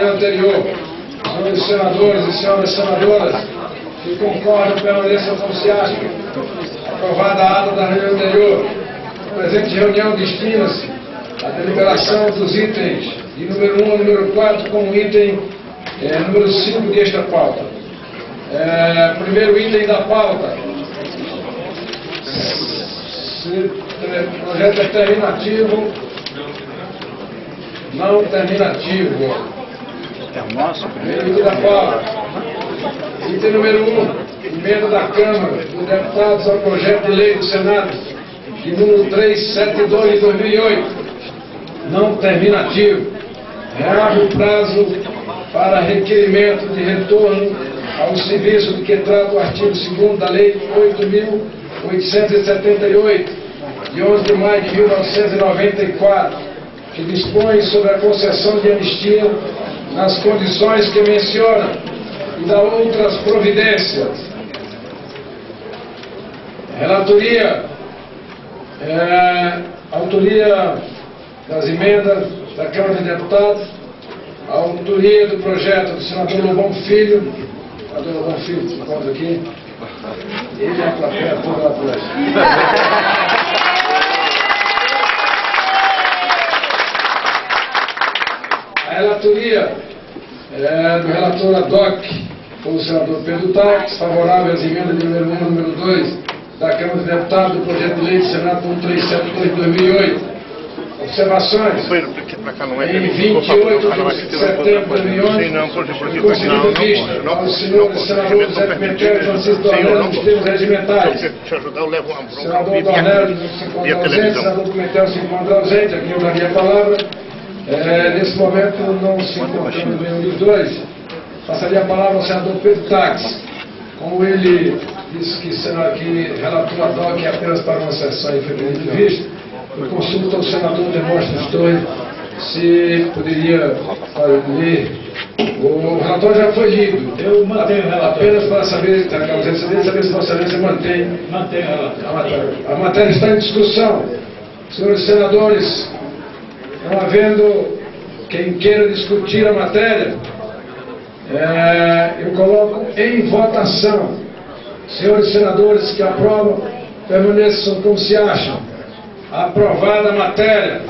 reunião anterior. Senhores senadores e senhoras senadoras que concordam permaneçam como se acham. Aprovada a ata da reunião anterior. A presente reunião destina-se à deliberação dos itens de número 1 ao número 4 como item número 5 desta pauta. Primeiro item da pauta. Projeto determinativo. Não terminativo. É o nosso primeiro item da pauta. Item número 1. Emenda da Câmara dos Deputados ao projeto de lei do Senado de número 372 de 2008. Não terminativo. Reabre o prazo para requerimento de retorno ao serviço de que trata o artigo 2º da Lei 8.878, de 11 de maio de 1994, que dispõe sobre a concessão de anistia nas condições que menciona e dá outras providências. Relatoria, autoria das emendas da Câmara de Deputados, a autoria do projeto do senador Lobão Filho. Senador Lobão Filho, se encontra aqui. Ele é a plateia toda lá atrás. A relatoria do relator ad hoc foi o senador Pedro Taques, favorável às emendas de número 1 e número 2 da Câmara de Deputados do projeto de lei do Senado 1372 de 2008. Observações. Em 28 de setembro de 2011, concedido vista aos senhores senadores José Pimentel e Francisco Dornelles nos termos regimentais. Senador Dornelles se encontra ausente, senador Pimentel se encontra ausente, aqui eu daria a palavra. Nesse momento não se encontra nenhum dos dois. Passaria a palavra ao senador Pedro Taques. Como ele disse que relator ad hoc apenas para uma sessão em fevereiro de vista, eu consulto ao senador Demóstenes Torres se poderia ler. O relatório já foi lido. Eu mantenho o relatório. Apenas para saber, a ausência dele, saber se Vossa Excelência mantém o relatório. A matéria está em discussão. Senhores senadores, não havendo quem queira discutir a matéria, eu coloco em votação. Senhores senadores que aprovam, permaneçam como se acham. Aprovada a matéria.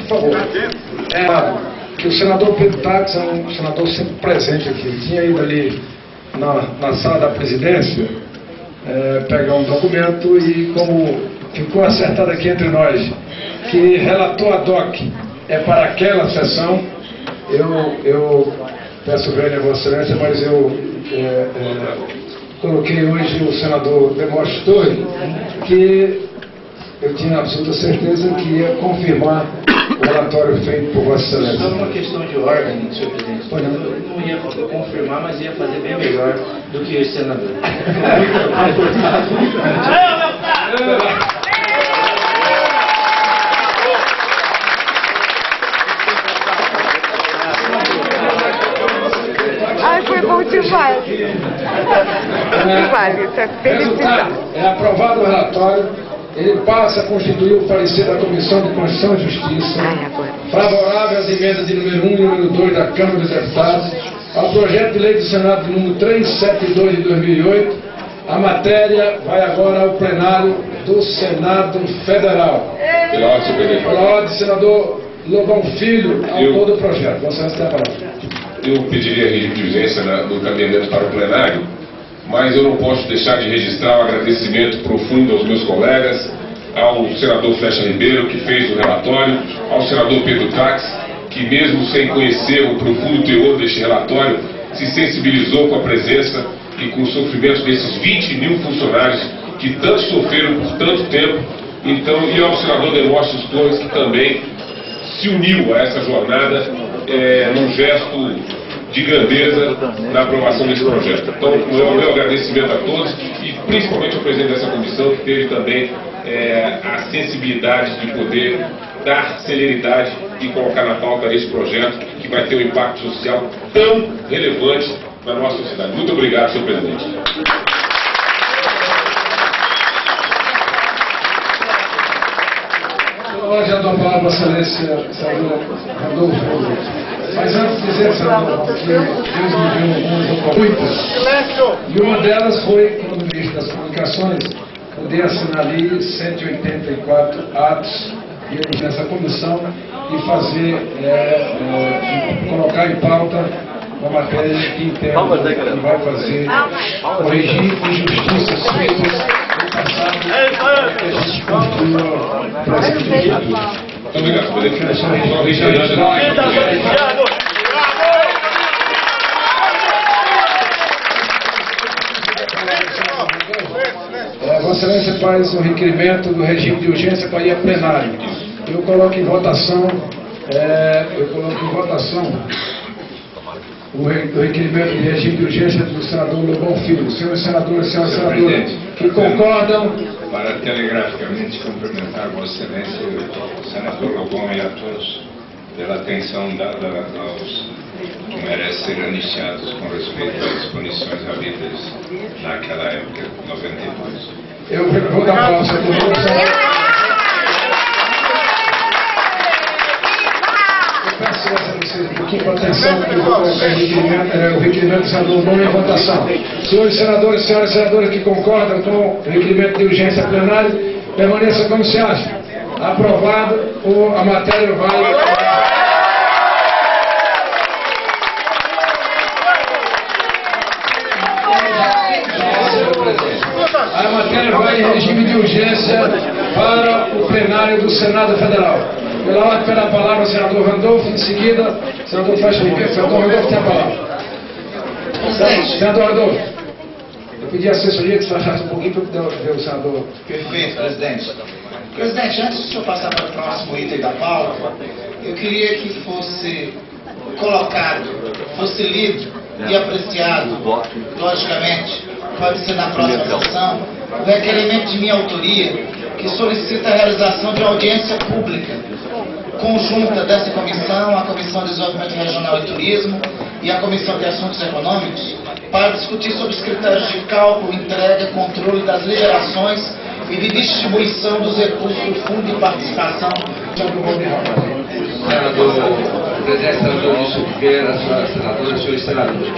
Por favor. Que o senador Pedro Taques é um senador sempre presente aqui. Ele tinha ido ali na sala da presidência pegar um documento e, como ficou acertado aqui entre nós que relator ad hoc é para aquela sessão, eu peço vênia a Vossa Excelência, mas eu coloquei hoje o senador Demóstenes Torres, que eu tinha absoluta certeza que ia confirmar o relatório feito por Vossa Excelência. Só uma questão de ordem, senhor presidente. Eu não ia confirmar, mas ia fazer bem melhor do que o senador. Ai, foi bom demais. Vale, tá Resultado, é aprovado o relatório. Ele passa a constituir o parecer da Comissão de Constituição e Justiça, favorável às emendas de número 1 e número 2 da Câmara dos Deputados, ao projeto de lei do Senado de número 372 de 2008. A matéria vai agora ao plenário do Senado Federal. Pela ordem, senhor presidente. Pela ordem, senador Lobão Filho, autor do projeto. Vossa Excelência tem a palavra. Eu pediria a diligência do encaminhamento para o plenário, mas eu não posso deixar de registrar o agradecimento profundo aos meus colegas, ao senador Flecha Ribeiro, que fez o relatório, ao senador Pedro Taques, que mesmo sem conhecer o profundo teor deste relatório, se sensibilizou com a presença e com o sofrimento desses 20 mil funcionários que tanto sofreram por tanto tempo. Então, e ao senador Demóstenes Torres, que também se uniu a essa jornada num gesto de grandeza na aprovação desse projeto. Então, o meu agradecimento a todos e principalmente ao presidente dessa comissão, que teve também a sensibilidade de poder dar celeridade e colocar na pauta esse projeto que vai ter um impacto social tão relevante na nossa sociedade. Muito obrigado, senhor presidente. Eu já dou a palavra para a excelência, senadora Randolfo. Mas antes de dizer, senador, que Deus me deu muitas. E uma delas foi, quando o ministro das Comunicações, poder assinar ali 184 atos nessa comissão e fazer, colocar em pauta uma matéria que interna que vai fazer corrigir injustiças feitas no passado que a gente construiu o presente. Muito obrigado, presidente. Vossa Excelência faz um requerimento do regime de urgência para ir a plenário. Eu coloco em votação, o requerimento de regime de urgência do senador Lobão Filho. Senhores senadores e senhoras senadoras que concordam. Para telegraficamente cumprimentar Vossa Excelência, o senador Lobão e a todos pela atenção dada aos que merecem ser anistiados com respeito às punições havidas naquela época, 92. Eu vou dar a palavra ao senador. Um pouquinho para atenção, porque eu vou colocar o requerimento do senador Lobão em votação. Senhores senadores e senhoras senadoras que concordam com o requerimento de urgência plenário, permaneça como se acha. Aprovado, a matéria vai... A matéria vai em regime de urgência para o plenário do Senado Federal. Pela ordem, pela palavra, o senador Randolfo, em seguida, o senador Flecha Ribeiro. Senador Randolfo tem a palavra. Senador Randolfo, eu pedi a assessoria que você achasse um pouquinho para ver o senador. Perfeito, presidente. Presidente, antes de o senhor passar para o próximo item da pauta, eu queria que fosse colocado, fosse lido e apreciado, logicamente, pode ser na próxima sessão, o requerimento de minha autoria, que solicita a realização de audiência pública conjunta dessa comissão, a Comissão de Desenvolvimento Regional e Turismo e a Comissão de Assuntos Econômicos, para discutir sobre os critérios de cálculo, entrega, controle das liberações e de distribuição dos recursos do Fundo de Participação. Senador, presidente, senador Wilson Oliveira, senhoras senadoras, senhores senadores,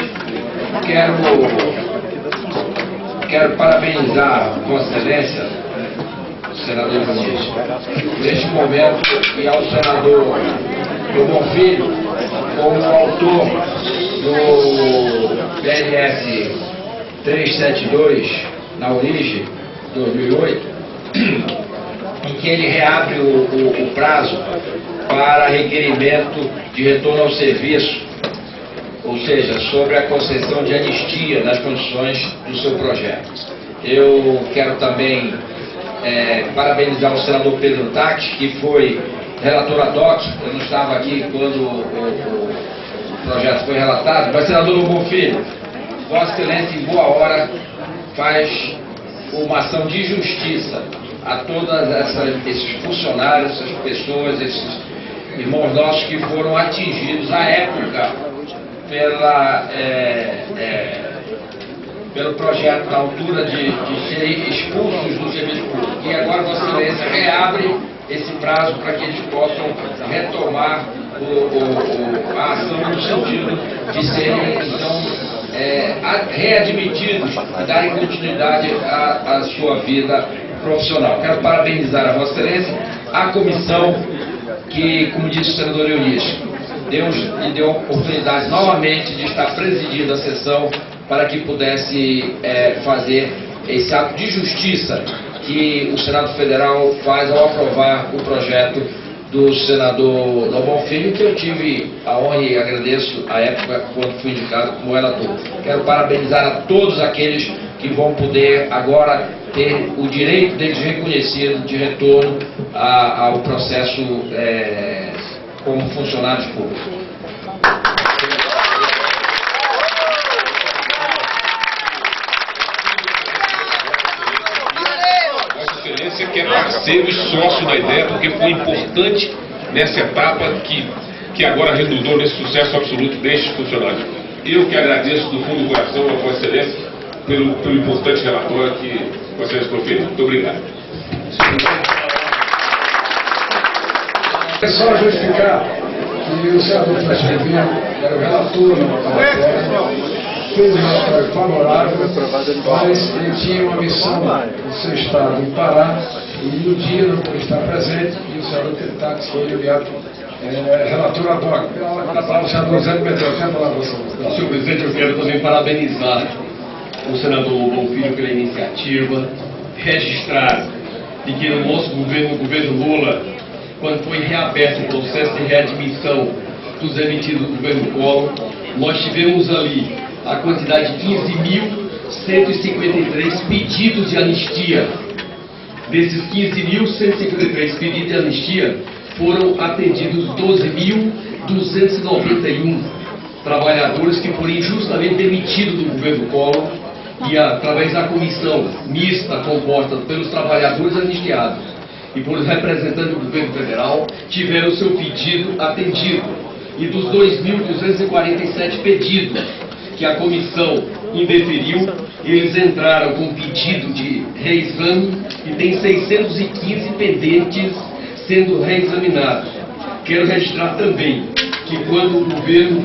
quero parabenizar Vossa Excelência, senador Muniz, neste momento, e ao senador Lobão Filho, como autor do PLS 372, na origem, 2008, em que ele reabre o prazo para requerimento de retorno ao serviço, ou seja, sobre a concessão de anistia nas condições do seu projeto. Eu quero também parabenizar o senador Pedro Táxi, que foi relator ad hoc. Eu não estava aqui quando o projeto foi relatado, mas senador Lobão Filho, Vossa Excelência, em boa hora, faz uma ação de justiça a todos esses funcionários, essas pessoas, esses irmãos nossos que foram atingidos à época pelo projeto na altura de serem expulsos do serviço público. E agora Vossa Excelência reabre esse prazo para que eles possam retomar a ação no sentido de serem, então, readmitidos e darem continuidade à sua vida profissional. Quero parabenizar a Vossa Excelência, a comissão que, como disse o senador Eunice, lhe deu a oportunidade novamente de estar presidindo a sessão para que pudesse fazer esse ato de justiça que o Senado Federal faz ao aprovar o projeto do senador Lobão Filho, que eu tive a honra e agradeço à época quando fui indicado como relator. Quero parabenizar a todos aqueles que vão poder agora ter o direito deles reconhecido de retorno ao processo como funcionários públicos. Vossa Excelência que é parceiro e sócio da ideia, porque foi importante nessa etapa que agora redundou nesse sucesso absoluto destes funcionários. Eu que agradeço do fundo do coração a Vossa Excelência pelo importante relatório que Vossa Excelência proferiu. Muito obrigado. É só justificar que o senador Flecha Ribeiro era o relator na matéria, fez um relatório favorável, mas ele tinha uma missão no seu estado em Pará, e no dia não pôde estar presente, e o senador Tax foi enviado relator ad hoc. Pela palavra, o senador Zé Medel, tem a palavra, Senhor presidente, eu quero também parabenizar o senador Bonfilho pela iniciativa, registrar de que no nosso governo, no governo Lula, quando foi reaberto o processo de readmissão dos demitidos do governo Collor, nós tivemos ali a quantidade de 15.153 pedidos de anistia. Desses 15.153 pedidos de anistia, foram atendidos 12.291 trabalhadores que foram injustamente demitidos do governo Collor e, através da comissão mista composta pelos trabalhadores anistiados e por representantes do governo federal, tiveram o seu pedido atendido. E dos 2.247 pedidos que a comissão indeferiu, eles entraram com pedido de reexame e tem 615 pendentes sendo reexaminados. Quero registrar também que quando o governo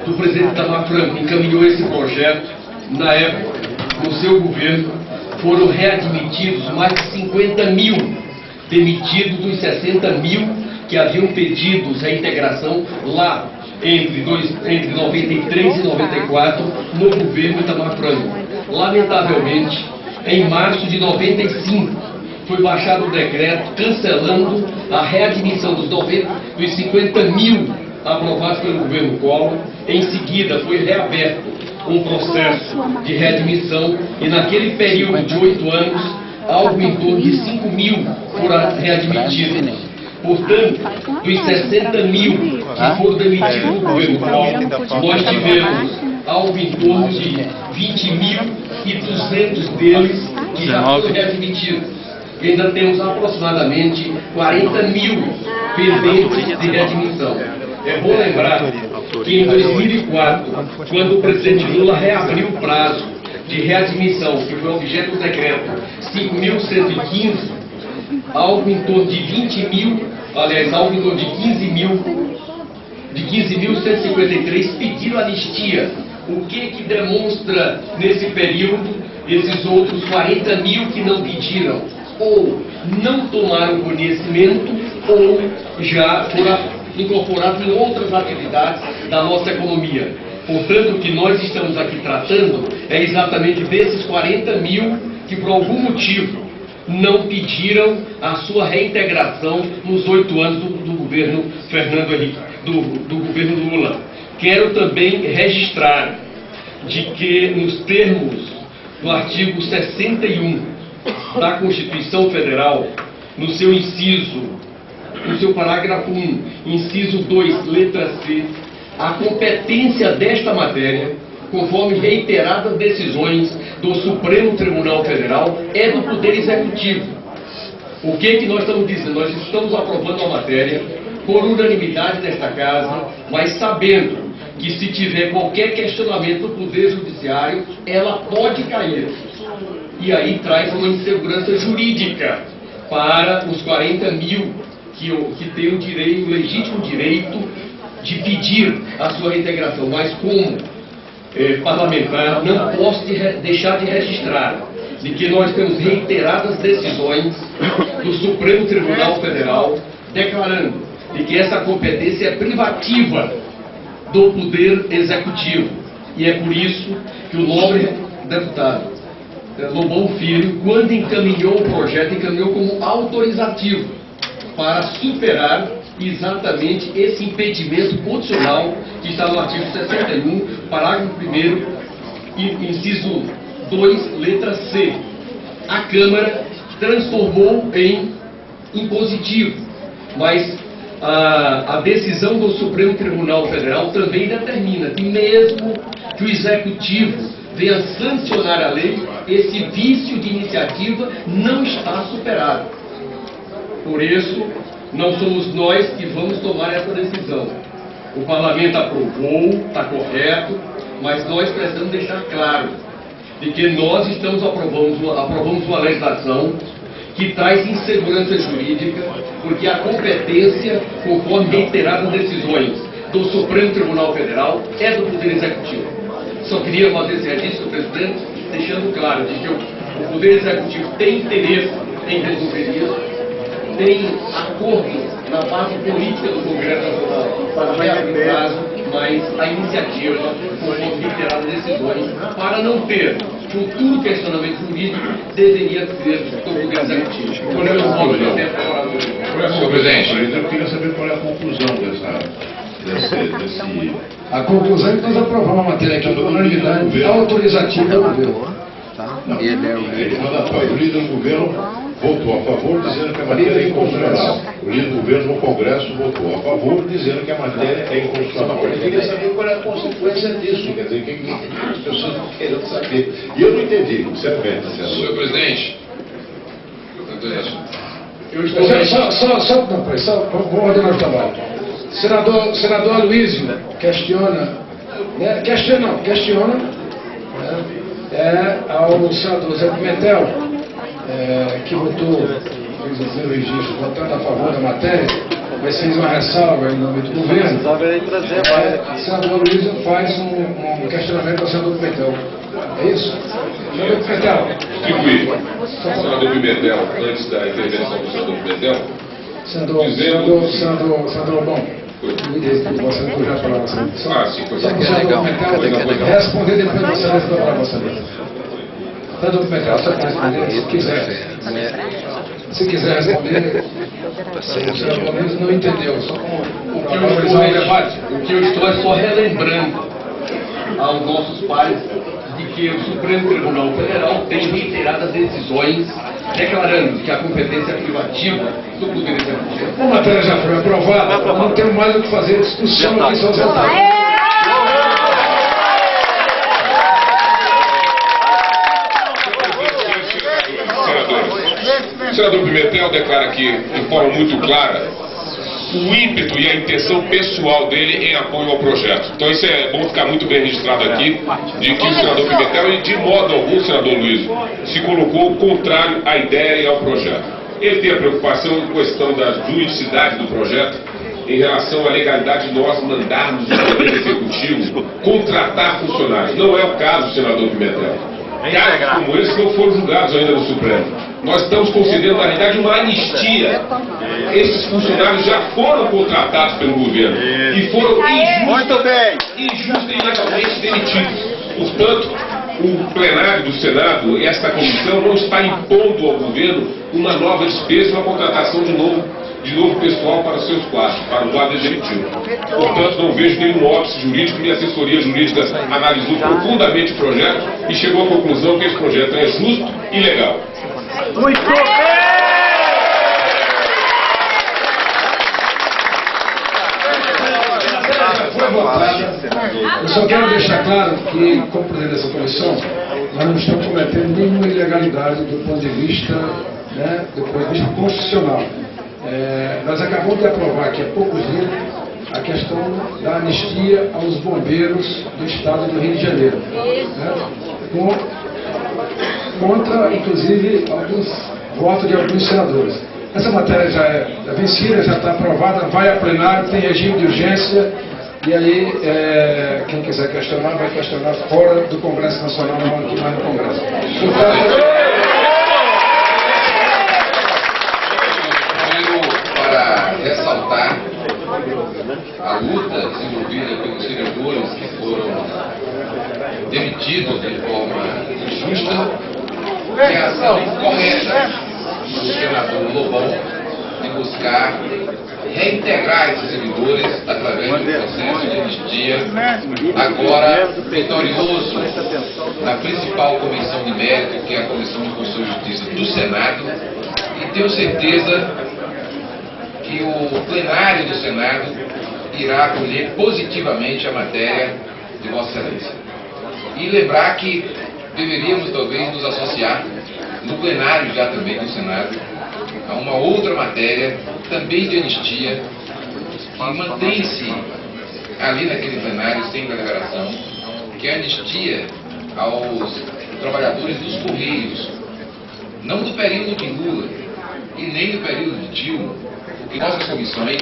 do presidente Itamar Franco encaminhou esse projeto, na época, no seu governo, foram readmitidos mais de 50 mil, demitidos dos 60 mil que haviam pedido reintegração lá entre 93 e 94 no governo Itamar Franco. Lamentavelmente, em março de 95, foi baixado o decreto cancelando a readmissão dos 50 mil aprovados pelo governo Collor. Em seguida, foi reaberto um processo de readmissão e naquele período de 8 anos, algo em torno de 5 mil foram readmitidos. Portanto, dos 60 mil que foram demitidos do governo Collor, nós tivemos algo em torno de 20.200 deles que já foram readmitidos. E ainda temos aproximadamente 40 mil pendentes de readmissão. É bom lembrar que em 2004, quando o presidente Lula reabriu o prazo de readmissão, que foi objeto do decreto 5.115, algo em torno de 15 15.153 pediram anistia. O que demonstra nesse período esses outros 40 mil que não pediram? Ou não tomaram conhecimento, ou já foram incorporados em outras atividades da nossa economia. Portanto, o que nós estamos aqui tratando é exatamente desses 40 mil que, por algum motivo, não pediram a sua reintegração nos 8 anos do governo Fernando Henrique, do governo Lula. Quero também registrar de que, nos termos do artigo 61 da Constituição Federal, no seu parágrafo 1, inciso 2, letra C, a competência desta matéria, conforme reiteradas decisões do Supremo Tribunal Federal, é do Poder Executivo. O que nós estamos dizendo? Nós estamos aprovando a matéria por unanimidade desta Casa, mas sabendo que se tiver qualquer questionamento do Poder Judiciário, ela pode cair. E aí traz uma insegurança jurídica para os 40 mil que têm o legítimo direito de pedir a sua reintegração. Mas como parlamentar, não posso deixar de registrar de que nós temos reiteradas decisões do Supremo Tribunal Federal declarando de que essa competência é privativa do Poder Executivo. E é por isso que o nobre deputado Lobão Filho, quando encaminhou o projeto, encaminhou como autorizativo para superar exatamente esse impedimento constitucional que está no artigo 61, parágrafo 1º, inciso 2, letra C. A Câmara transformou em impositivo, mas a decisão do Supremo Tribunal Federal também determina que mesmo que o Executivo venha sancionar a lei, esse vício de iniciativa não está superado. Por isso, não somos nós que vamos tomar essa decisão. O Parlamento aprovou, está correto, mas nós precisamos deixar claro de que nós aprovamos uma legislação que traz insegurança jurídica, porque a competência, conforme reiteradas decisões do Supremo Tribunal Federal, é do Poder Executivo. Só queria fazer esse registro, presidente, deixando claro de que o Poder Executivo tem interesse em resolver isso, tem acordo na base política do Congresso Nacional para reabrir o prazo, mas a iniciativa, conforme reiteradas decisões, para não ter futuro questionamento jurídico, deveria ser do Poder Executivo. Senhor presidente, eu queria saber qual é a conclusão desse... A conclusão é que nós aprovamos a matéria aqui por unanimidade autorizativa do governo. Não, o líder do governo votou a favor, dizendo que a matéria é inconstitucional. O líder do governo no Congresso votou a favor, dizendo que a matéria é inconstitucional. Eu queria saber qual é a consequência disso, quer dizer, o que as pessoas estão querendo saber. E eu não entendi, sinceramente. senhor presidente, vou ordenar o trabalho. Senador Aloysio questiona ao senador Zé Pimentel, que votou, fez o primeiro registro, votando a favor da matéria, mas fez uma ressalva em nome do governo. O senador Aloysio faz um questionamento ao senador Pimentel. É isso? Senador Pimentel. Distribuir. Senador Pimentel, antes da intervenção do senador Pimentel, senador Lobão. Você não já falava assim. Só que é legal. Responder depois da vossa vez da palavra. Senador Pimentel, só para responder, se quiser. Se quiser responder, pelo menos não entendeu. Só o que eu estou é só relembrando aos nossos pares de que o Supremo Tribunal Federal tem reiteradas decisões declarando que a competência é privativa do Poder Executivo. A matéria já foi aprovada, não temos mais o que fazer, discussão aqui só os votados. O senador Pimentel declara aqui, de forma muito clara, o ímpeto e a intenção pessoal dele em apoio ao projeto. Então isso é bom ficar muito bem registrado aqui, de que o senador Pimentel, e de modo algum, o senador Luiz, se colocou contrário à ideia e ao projeto. Ele tem a preocupação em questão da juridicidade do projeto, em relação à legalidade de nós mandarmos o Poder Executivo contratar funcionários. Não é o caso, senador Pimentel. Casos como esse não foram julgados ainda no Supremo. Nós estamos concedendo, na realidade, uma anistia. Esses funcionários já foram contratados pelo governo e foram injusta e ilegalmente demitidos. Portanto, o plenário do Senado, esta comissão, não está impondo ao governo uma nova despesa, uma contratação de novo pessoal para seus quadros, para o lado executivo. Portanto, não vejo nenhum óbice jurídico. Minha assessoria jurídica analisou profundamente o projeto e chegou à conclusão que esse projeto é justo e legal. Muito bem! Foi votada. Eu só quero deixar claro que, como presidente dessa comissão, nós não estamos cometendo nenhuma ilegalidade do ponto de vista, constitucional. Nós acabamos de aprovar aqui há poucos dias a questão da anistia aos bombeiros do estado do Rio de Janeiro, contra, inclusive, alguns votos de alguns senadores. Essa matéria já é vencida, já está aprovada, vai a plenário, tem regime de urgência, e aí quem quiser questionar, vai questionar fora do Congresso Nacional, não aqui mais no Congresso. Para ressaltar a luta desenvolvida pelos senadores que foram demitidos de forma injusta e a ação correta do senador Lobão de buscar reintegrar esses servidores através do processo de anistia, agora vitorioso na principal comissão de mérito, que é a Comissão de Constituição e Justiça do Senado, e tenho certeza que que o plenário do Senado irá acolher positivamente a matéria de Vossa Excelência. E lembrar que deveríamos talvez nos associar no plenário já também do Senado a uma outra matéria também de anistia que mantém-se ali naquele plenário sem deliberação, que é a anistia aos trabalhadores dos Correios, não do período de Lula e nem do período de Dilma, porque nossas comissões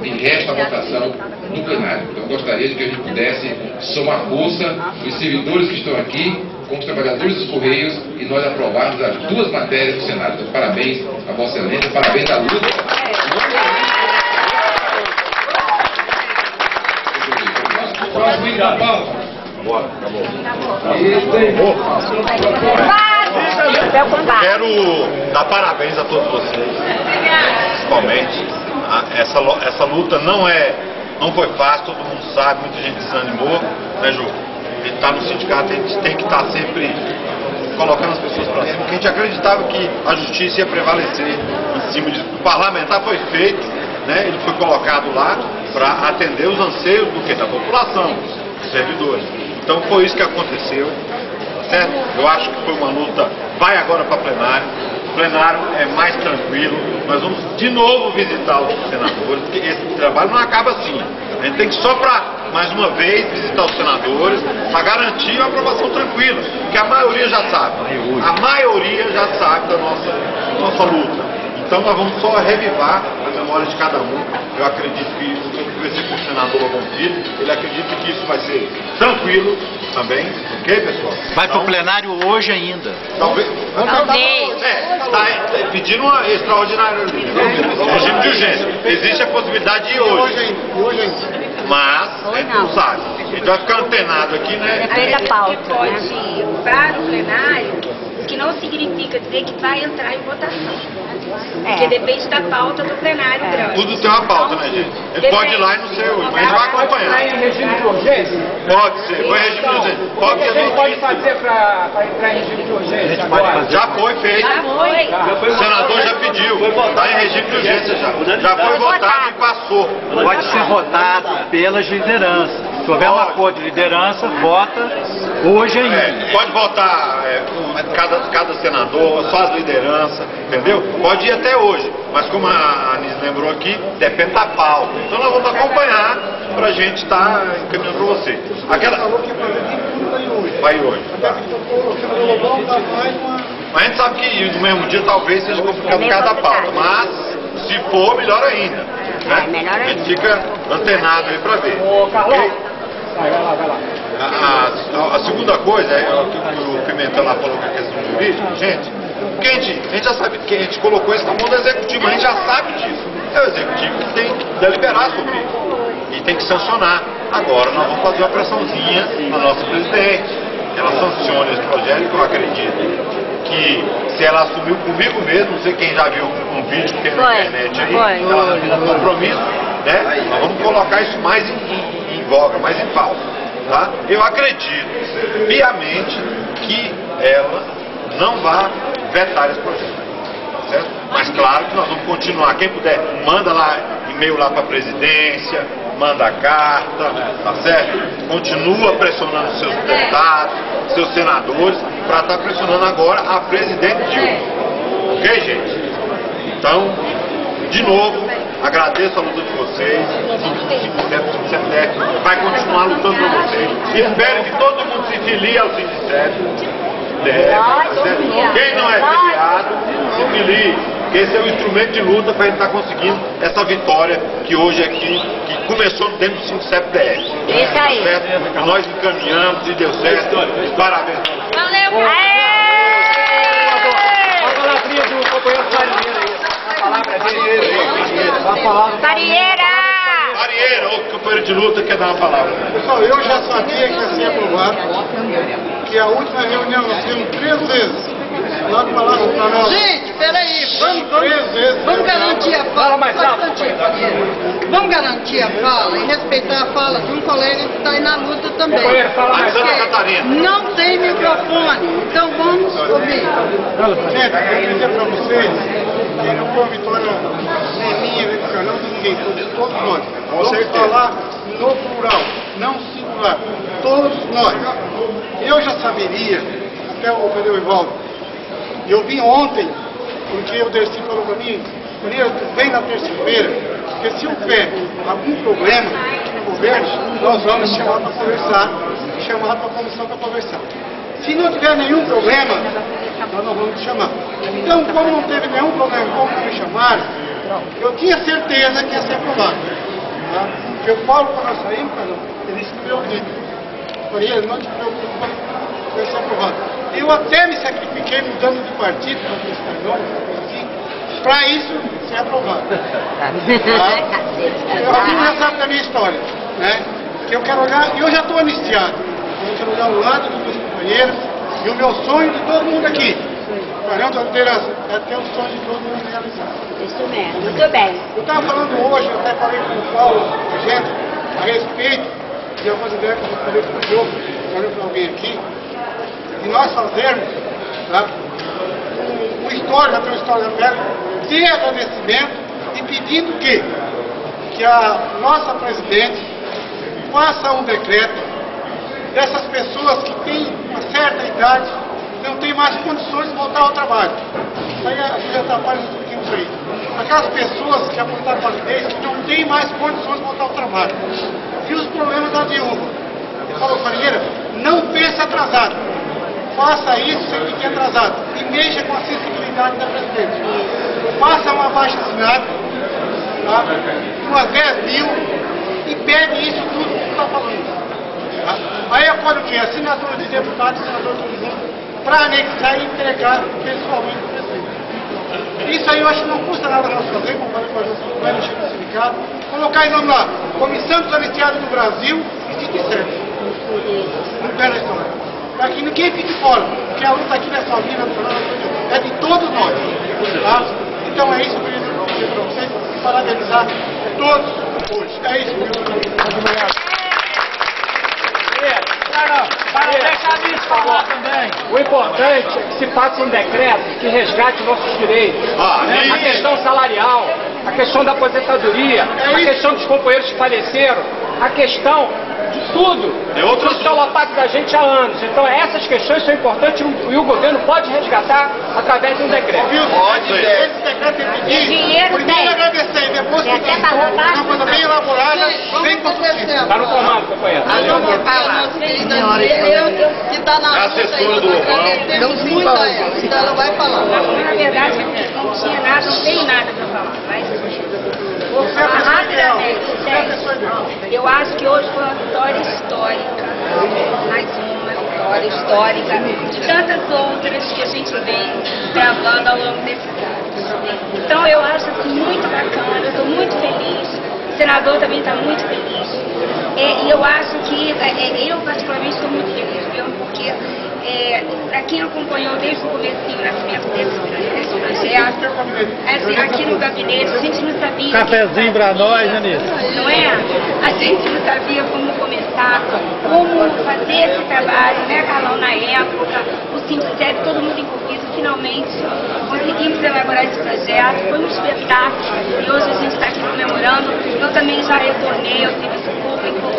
têm resto à votação do plenário. Então, eu gostaria de que a gente pudesse somar força, os servidores que estão aqui, com os trabalhadores dos Correios, e nós aprovarmos as duas matérias do Senado. Então, parabéns a Vossa Excelência, parabéns à luta. Próximo item da pauta. Quero dar parabéns a todos vocês, principalmente. Essa luta não foi fácil, todo mundo sabe, muita gente desanimou, né, Ju? A gente está no sindicato, a gente tem que estar sempre colocando as pessoas para cima, porque a gente acreditava que a justiça ia prevalecer em cima disso. O parlamentar foi feito, né, ele foi colocado lá para atender os anseios da população, dos servidores. Então foi isso que aconteceu, certo? Eu acho que foi uma luta, vai agora para plenário. O plenário é mais tranquilo, nós vamos de novo visitar os senadores, porque esse trabalho não acaba assim. A gente tem que só para, mais uma vez, visitar os senadores, para garantir uma aprovação tranquila, porque a maioria já sabe. A maioria já sabe da nossa luta. Então nós vamos só revivar a memória de cada um. Eu acredito que isso, eu conversei com o senador Bonfilho, ele acredita que isso vai ser tranquilo também, ok, pessoal? Vai para o plenário hoje ainda. Talvez. Está pedindo uma extraordinária regime de urgência. Existe a possibilidade de ir hoje. Mas, a gente não sabe. A gente vai ficar antenado aqui, né? Depende da pauta. Pode ir para o plenário, o que não significa dizer que vai entrar em votação. Porque depende da pauta do plenário grande. Tudo tem uma pauta, né, gente? Ele pode ir lá e não ser hoje, mas a gente vai acompanhar. Pode entrar em regime de urgência? Pode ser, foi regime de urgência. O que a gente pode fazer para entrar em regime de urgência agora? Já foi feito. Já foi. O senador já pediu. Está em regime de urgência já. Já foi votado e passou. Pode ser votado pelas lideranças. Se houver um acordo de liderança, vota hoje ainda. Pode votar cada senador, só as lideranças, entendeu? Pode ir até hoje, mas como a Anis lembrou aqui, depende da pauta. Então nós vamos acompanhar para a gente estar encaminhando para você. Vai hoje. Mas a gente sabe que no mesmo dia talvez seja complicado por causa da pauta, mas se for, melhor ainda. Né? A gente fica antenado aí para ver. Vai lá. A segunda coisa é o que o Pimentel lá falou com a questão do jurídico, gente, porque a gente já sabe que a gente colocou isso na mão do executivo, a gente já sabe disso. É o executivo que tem que deliberar sobre isso e tem que sancionar. Agora nós vamos fazer uma pressãozinha na nossa presidente, ela sancione esse projeto, que eu acredito que se ela assumiu comigo mesmo, não sei quem já viu um vídeo que tem na internet aí, ela assumiu um compromisso, né? Nós vamos colocar isso mais em voga, mais em pauta, tá? Eu acredito piamente que ela não vai vetar esse projeto, certo? Mas claro que nós vamos continuar, quem puder, manda lá e-mail lá para a presidência, manda carta, tá certo? Continua pressionando seus deputados, seus senadores, para estar pressionando agora a presidente Dilma. Ok, gente? Então, de novo, agradeço a luta de vocês. O Sindicep vai continuar lutando por vocês. Espero que todo mundo se filie ao Sindicep. Quem não é filiado, se filie. Esse é o instrumento de luta para a gente estar conseguindo essa vitória que hoje aqui, que começou dentro do Sindicep-DR. Isso aí. Certo? Nós encaminhamos e deu certo. Parabéns. Valeu! A palavrinha do companheiro Farieira aí. A palavra dele. Farieira, outro companheiro de luta, quer dar uma palavra. Pessoal, eu já sabia que ia ser aprovado, que a última reunião nós tivemos 3 vezes. Lá no Palácio do Planalto. Gente, peraí, vamos garantir a fala. Vamos garantir a fala e respeitar a fala de um colega que está aí na luta também. Não tem microfone, então vamos ouvir. Gente, eu quero dizer para vocês que não foi uma vitória nem minha, nem do canal, todos nós. Vamos falar no plural, não singular. Todos nós. Eu já saberia, até o Evaldo, eu vim ontem, porque o Dercy falou para mim, vem na terça-feira, porque se houver algum problema no governo, nós vamos chamar para conversar, chamar para a comissão para conversar. Se não tiver nenhum problema, nós não vamos te chamar. Então, como não teve nenhum problema, como me chamaram, eu tinha certeza que ia ser aprovado. Tá? Porque o Paulo, quando nós saímos, ele escreveu o livro. Falei, não te preocupa, vai ser aprovado. Eu até me sacrifiquei mudando de partido, para isso ser aprovado. Tá? Alguém já sabe da minha história, né? Que eu quero olhar, e eu já estou anistiado. Eu quero olhar o lado dos meus companheiros e o meu sonho de todo mundo aqui. Caramba, é ter o sonho de todo mundo realizado. Isso mesmo, muito bem. Eu estava falando hoje, eu até falei com o Paulo, gente, a respeito de algumas ideias que eu falei para o jogo, falei para alguém aqui, de nós fazermos, tá? Uma história, até uma história velha, de agradecimento e pedindo que a nossa presidente faça um decreto dessas pessoas que têm uma certa idade, não têm mais condições de voltar ao trabalho. Isso aí a gente já está falando um pouquinho isso aí. Aquelas pessoas que aposentaram para a validez, que não têm mais condições de voltar ao trabalho. E os problemas da viúva. Paulo Farinheira, não pensa atrasado. Faça isso sem ficar atrasado. E mexa com a sensibilidade da presidente. Faça uma abaixo-assinado, tá? Umas 10 mil, e pede isso tudo que você está falando. Tá? Aí eu quero o quê? Assinatura de deputados, senador todo mundo, para anexar e entregar pessoalmente para o presidente. Isso aí eu acho que não custa nada nós fazer, como falei com a gente, vai mexer no sindicato, colocar em nome lá, Comissão dos Anistiados do Brasil, e fique certo. Não perde a história. Para que ninguém fique fora, porque a luta aqui não é só minha, é de todos nós. Tá? Então é isso que eu queria dizer para vocês, e parabenizar todos hoje. É isso, meu Deus. Para deixar isso falar também. O importante é que se faça um decreto que resgate nossos direitos. A questão salarial, a questão da aposentadoria, a questão dos companheiros que faleceram, a questão de tudo. Isso está lotado da gente há anos. Então essas questões são importantes e o governo pode resgatar através de um decreto. Pode. Esse decreto tem que pedir. Dinheiro primeiro agradecer, depois que tem uma coisa bem elaborada, bem construída. Está no comando, companheiro. Que está na assessora do agradecemos muito a ela, então ela vai falar. Na verdade, não tinha nada, não tem nada para falar. Mas vou falar rapidamente. Eu acho que hoje foi uma vitória histórica. Mais uma vitória histórica de tantas outras que a gente vem gravando ao longo desses anos. Então eu acho assim, muito bacana, eu estou muito feliz. O senador também está muito feliz. E eu acho que, eu particularmente estou muito feliz, viu? Porque para quem acompanhou desde o começo do nascimento desse projeto, assim, aqui no gabinete, a gente não sabia... Cafezinho para nós, Janice. Não é? A gente não sabia como começar, como fazer esse trabalho, né, Carlão, na época, o Sindicep, todo mundo envolvido, finalmente conseguimos elaborar esse projeto, foi um espetáculo, e hoje a gente está aqui comemorando. Eu também já retornei ao serviço público,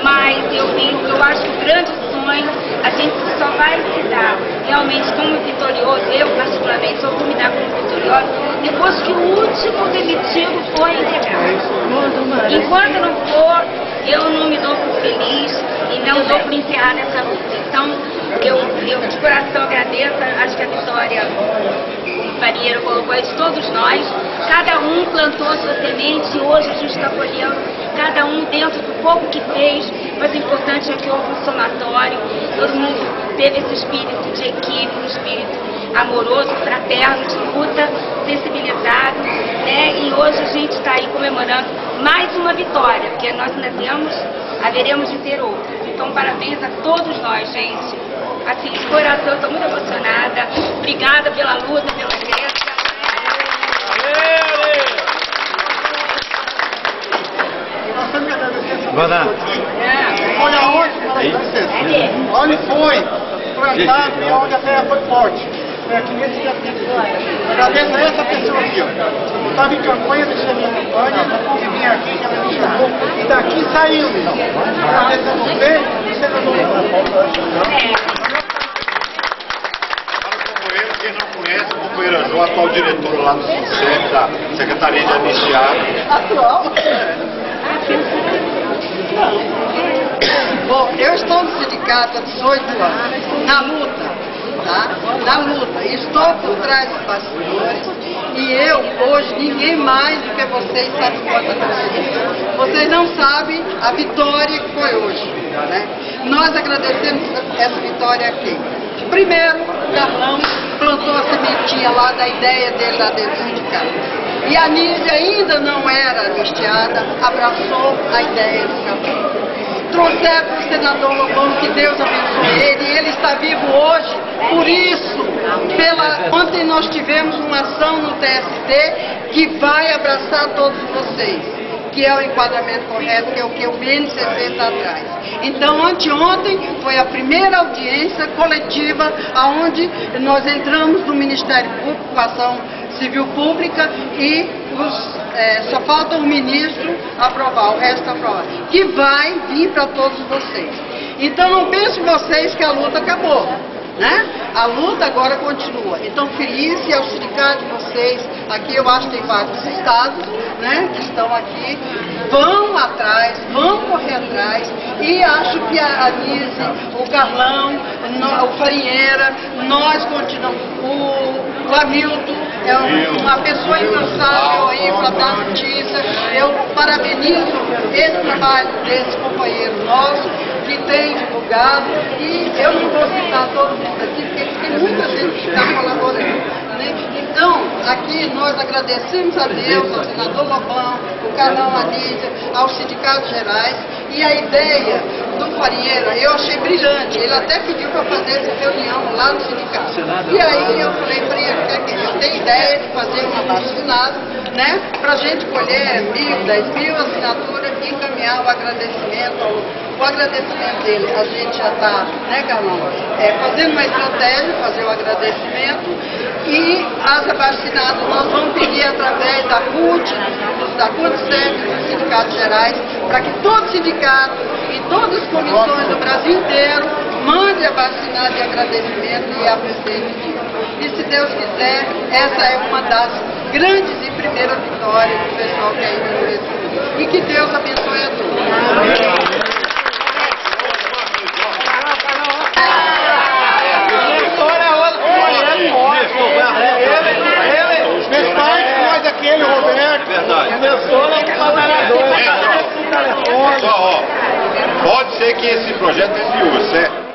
mas eu acho que o grande sonho, a gente só vai se dar realmente como vitorioso, eu particularmente só vou me dar como vitorioso, depois que o último demitido for integrado. Enquanto não for, eu não me dou por feliz e não dou por encerrar nessa luta. Então, eu de coração agradeço, acho que a vitória, como o Farinheiro colocou, é de todos nós. Cada um plantou a sua semente e hoje a gente está colhendo, cada um dentro do pouco que fez, mas o importante é que houve um somatório, todo mundo teve esse espírito de equipe, um espírito amoroso, fraterno, de luta, sensibilizado, né? E hoje a gente está aí comemorando mais uma vitória, porque nós ainda haveremos de ter outras. Então, parabéns a todos nós, gente. Assim, de coração, estou muito emocionada. Obrigada pela luta, pela crença. Nós temos que agradecer essa Vai lá. Olha onde, onde foi plantado e onde a terra foi forte. É aqui nesse capítulo. Agradeço a essa pessoa aqui, ó. Eu estava em campanha, deixei a minha campanha, e vim aqui, está indo. Agradecer a você, senador. Quem não conhece, o companheiro Anjô, atual diretor lá do SINCEP, da Secretaria de Anistiado. Atual? Bom, eu estou no sindicato há 18 anos, na luta, tá? Na luta. Estou por trás dos bastidores e eu, hoje, ninguém mais do que vocês sabe quanto aconteceu. Vocês não sabem a vitória que foi hoje, né? Nós agradecemos essa vitória aqui. Primeiro, o Carlão plantou a sementinha lá da ideia dele lá dentro do sindicato. E a Anísia ainda não era anistiada, abraçou a ideia do Carlão. Trouxeram para o senador Lobão, que Deus abençoe ele, e ele está vivo hoje. Por isso, ontem nós tivemos uma ação no TST que vai abraçar todos vocês, que é o enquadramento correto, que é o que o BNCC está atrás. Então, anteontem foi a primeira audiência coletiva onde nós entramos no Ministério Público, com ação civil pública, e só falta o ministro aprovar, o resto aprovar, que vai vir para todos vocês. Então, não pensem vocês que a luta acabou, né? A luta agora continua. Então, feliz ao sindicato de vocês, aqui eu acho que tem vários estados, né, que estão aqui, vão atrás, vão correr atrás, e acho que a Anise, o Carlão, o Farinheira, nós continuamos, o Hamilton é uma pessoa incansável aí para dar notícia. Eu parabenizo esse trabalho desse companheiro nosso, que tem divulgado, e eu não vou citar todo mundo aqui, porque tem muita gente que está colaborando. Então, aqui nós agradecemos a Deus, ao senador Lobão, o Carlão Anísia, aos sindicatos gerais, e a ideia do Farinheira eu achei brilhante. Ele até pediu para fazer essa reunião lá no sindicato. E aí eu falei para ele, eu tenho ideia de fazer um abaixo-assinado, né, para a gente colher 1.000, 10.000 assinaturas e encaminhar o agradecimento, o agradecimento dele. A gente já está, né, Carlão, fazendo uma estratégia, fazer o agradecimento. E as abaixo-assinadas nós vamos pedir através da CUT, da CUT-SEP, dos sindicatos gerais, para que todo sindicato e todas as comissões do Brasil inteiro mandem abaixo-assinado de agradecimento e a presidente. E se Deus quiser, essa é uma das grandes e primeiras vitórias do pessoal que ainda não recebeu. E que Deus abençoe a todos. Aquele Roberto, começou lá com o trabalhador. Pode ser que esse projeto desviou, certo?